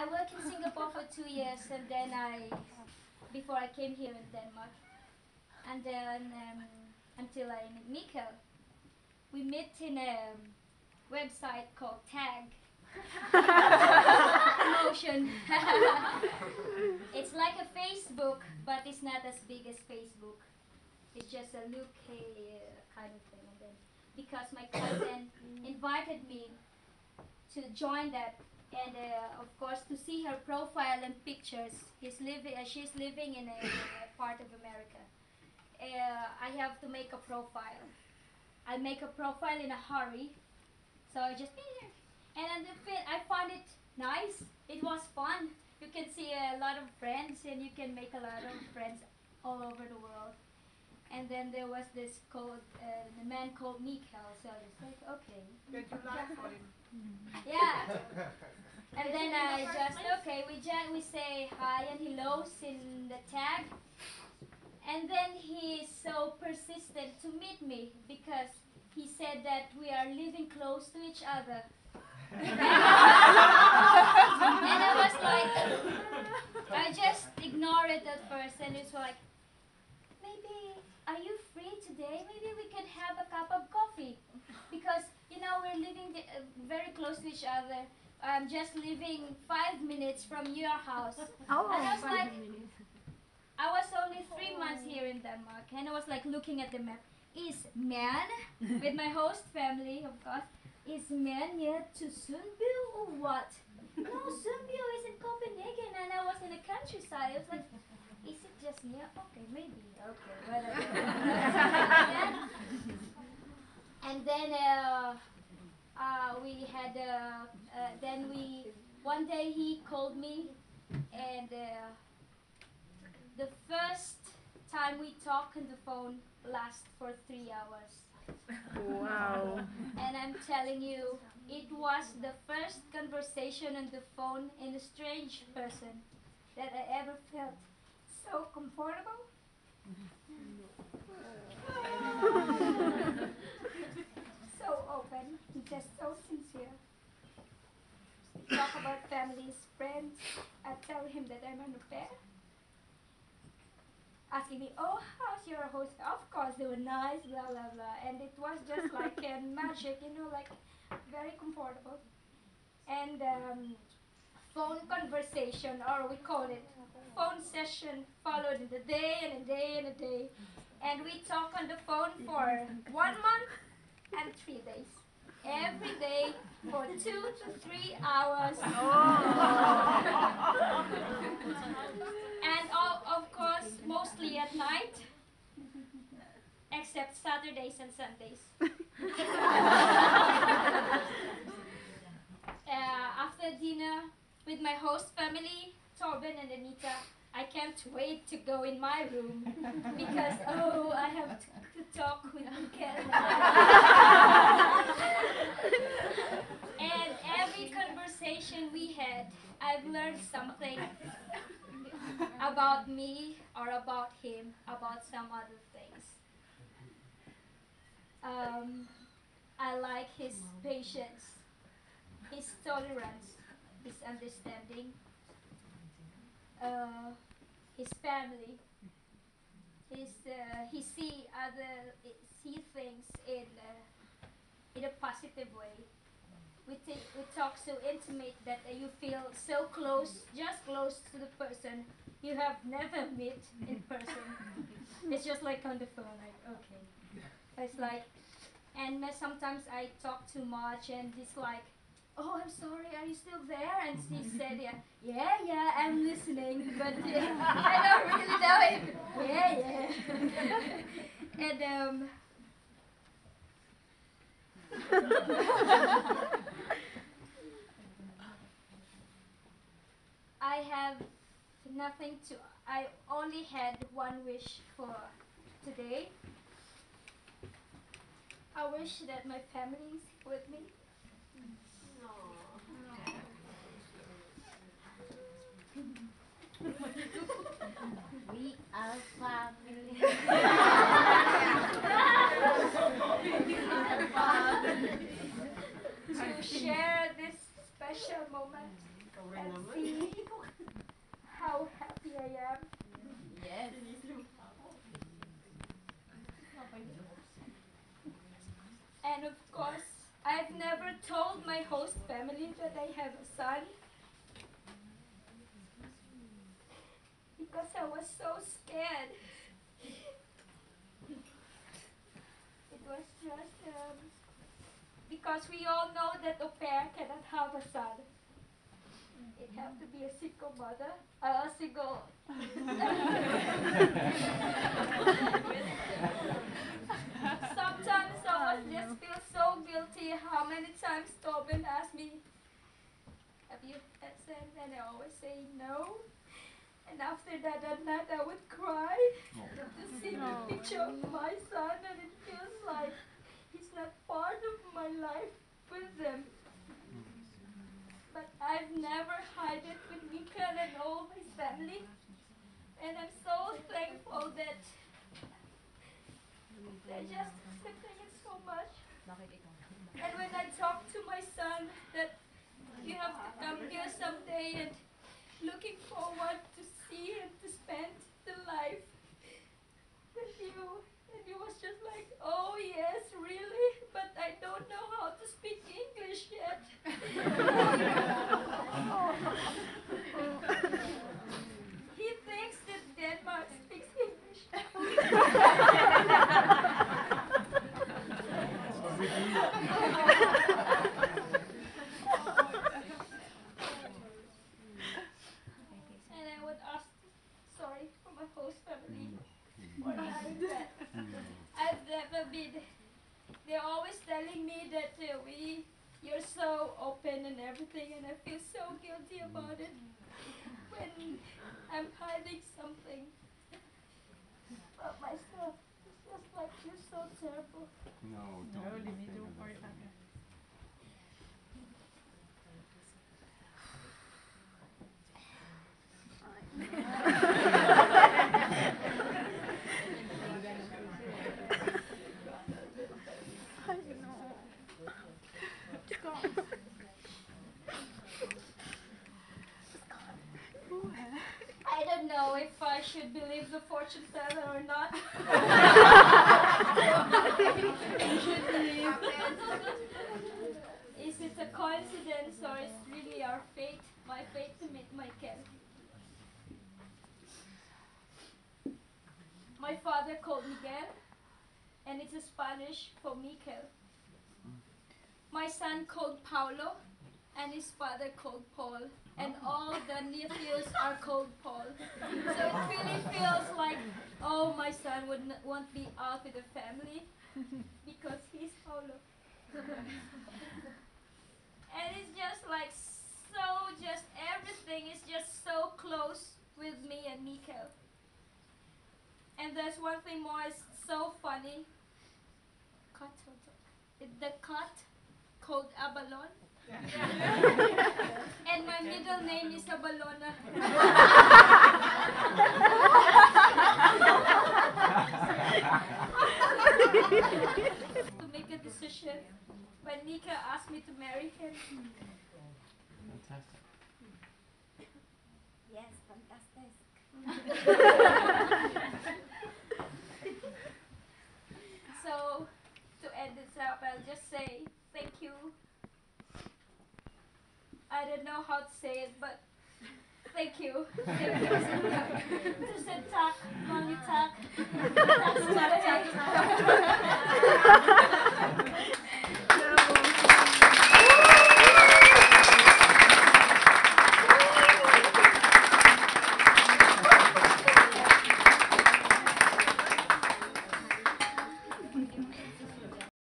I worked in Singapore for 2 years, and then before I came here in Denmark, and then until I met Mikkel, we met in a website called Tag. Promotion. It's like a Facebook, but it's not as big as Facebook. It's just a look, hey, kind of thing. And then, because my cousin invited me to join that, and of course to see her profile and pictures. She's living in a part of America. I have to make a profile. I make a profile in a hurry, so I just and I find it nice. It was fun. You can see a lot of friends, and you can make a lot of friends all over the world. And then there was this the man called Mikkel, so it's like, okay. Did you like for him? Yeah. And then I just, okay, we say hi and hellos in the tag. And then he is so persistent to meet me because he said that we are living close to each other. And I was like, I just ignored it at first, and it's like, maybe, are you free today? Maybe we could have a cup of coffee, because we're living very close to each other. I'm just living 5 minutes from your house. Oh, and I was like, minutes. I was only 3 months here in Denmark, and I was like looking at the map. Is man, with my host family, of course, is man near to Sundby or what? No, Sundby is in Copenhagen, and I was in the countryside. I was like, is it just near? Okay, maybe. Okay, whatever. And then we had, one day he called me, and the first time we talked on the phone lasted for 3 hours. Wow. And I'm telling you, it was the first conversation on the phone in a strange person that I ever felt so comfortable. So open, just so sincere. We talk about families, friends. I tell him that I'm an affair. Asking me, oh, how's your host? Of course, they were nice, blah, blah, blah. And it was just like magic, like very comfortable. And phone conversation, or we call it phone session, followed in a day and a day and a day. And we talk on the phone for 1 month and 3 days. Every day for 2 to 3 hours. And of course, mostly at night, except Saturdays and Sundays. After dinner with my host family, Torben and Anita, I can't wait to go in my room because, I have to talk with Mikkel. And every conversation we had, I've learned something about me or about him, about some other things. I like his patience, his tolerance, his understanding, his family. He see things in a positive way. We talk so intimate that you feel so close, just close to the person you have never met in person. It's just like on the phone, like, okay. It's like, and sometimes I talk too much, and it's like, oh, I'm sorry, are you still there? And she said, yeah, I'm listening, but I don't really know it. Yeah. And I have nothing to, I only had one wish for today. I wish that my family is with me. We are family. To share this special moment and see how happy I am. Yes. And of course, I've never told my host family that I have a son because I was so scared. It was just because we all know that au pair cannot have a son. It have to be a single mother, a single. Sometimes I was just feel so guilty. How many times Tobin asked me, "Have you had sex?" And I always say no. And after that, at night I would cry to see the picture of my son, and it feels like he's not part of my life with them. But I've never hid it with Mikael and all his family, and I'm so thankful that they're just accepting it so much. And when I talk to my son that you have to come here someday and looking forward to see and to spend the life with you. And he was just like, oh yes, really? But I don't know how to speak English yet. He thinks that Denmark speaks English. And I would ask sorry for my host family for having that. I've never been. They're always telling me that you're so open and everything, and I feel so guilty about it when I'm hiding something about myself. It's just like you're so terrible. No, don't think of that. I don't know if I should believe the fortune teller or not. I should believe. Is it a coincidence or is it really our fate, my fate to meet Michael? My father called Miguel, and it's a Spanish for Michael. My son called Paulo, and his father called Paul, and all the nephews are called Paul. So it really feels like, oh, my son won't be out with the family because he's Paulo. And it's just like just everything is just so close with me and Mikael. And there's one thing more, it's so funny. The cat called Abalon. And my middle name is Abalona. To make a decision when Nika asked me to marry him. Fantastic. Yes, fantastic. So, to end this up, I'll just say thank you. I don't know how to say it, but thank you. Tusen tack, mange tack.